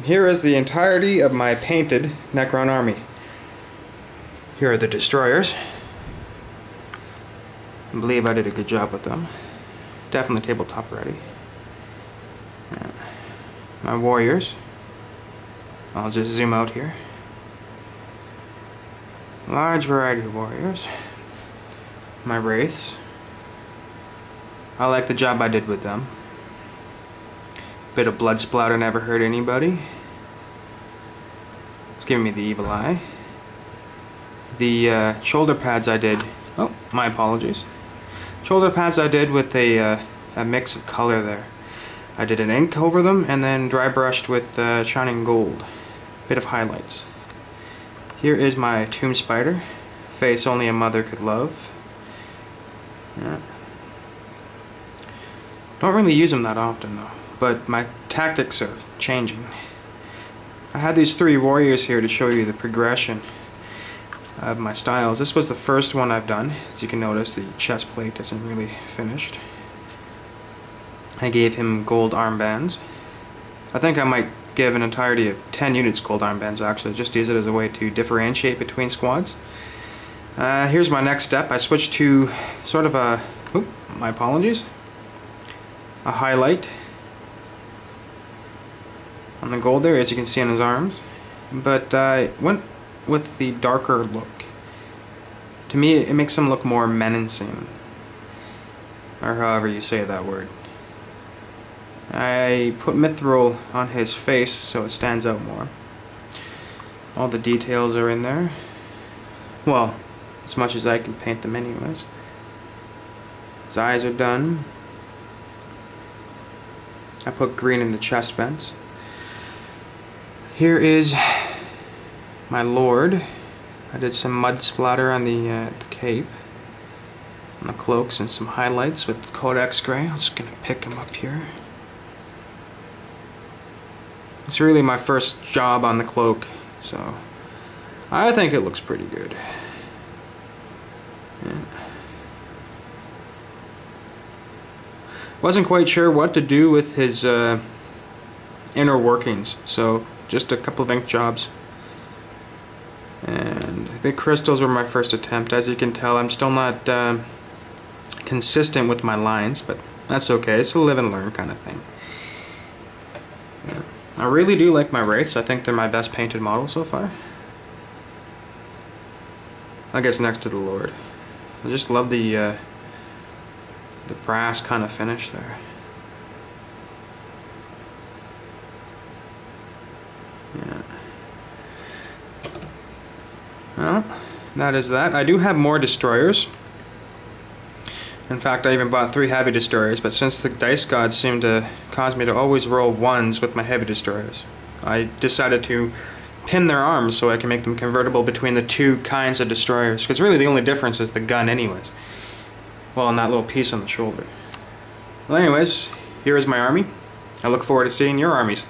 Here is the entirety of my painted Necron Army. Here are the destroyers. I believe I did a good job with them. Definitely tabletop ready. Yeah. My warriors. I'll just zoom out here. Large variety of warriors. My wraiths. I like the job I did with them. Bit of blood splatter never hurt anybody. It's giving me the evil eye. The shoulder pads I did. Oh, my apologies. Shoulder pads I did with a mix of color there. I did an ink over them and then dry brushed with shining gold. Bit of highlights. Here is my tomb spider. Face only a mother could love. Yeah. Don't really use them that often though, but my tactics are changing. I had these 3 warriors here to show you the progression of my styles. This was the first one I've done. As you can notice, the chest plate isn't really finished. I gave him gold armbands. I think I might give an entirety of 10 units gold armbands actually, just to use it as a way to differentiate between squads. Here's my next step. I switched to sort of a, my apologies, a highlight on the gold there, as you can see on his arms, but I went with the darker look. To me it makes him look more menacing, or however you say that word. I put mithril on his face so it stands out more. All the details are in there. Well, as much as I can paint them anyways. His eyes are done. I put green in the chest vents. Here is my lord. I did some mud splatter on the cape, on the cloaks, and some highlights with Codex Gray. I'm just gonna pick him up here. It's really my first job on the cloak, so I think it looks pretty good. Yeah. Wasn't quite sure what to do with his inner workings, so just a couple of ink jobs. And the crystals were my first attempt. As you can tell, I'm still not consistent with my lines, but that's okay. It's a live and learn kind of thing. Yeah. I really do like my wraiths. I think they're my best painted model so far. I guess next to the Lord. I just love the brass kind of finish there. Yeah. Well, that is that. I do have more destroyers. In fact, I even bought 3 heavy destroyers, but since the dice gods seem to cause me to always roll 1s with my heavy destroyers, I decided to pin their arms so I can make them convertible between the 2 kinds of destroyers, because really the only difference is the gun anyways. Well, and that little piece on the shoulder. Well anyways, here is my army. I look forward to seeing your armies.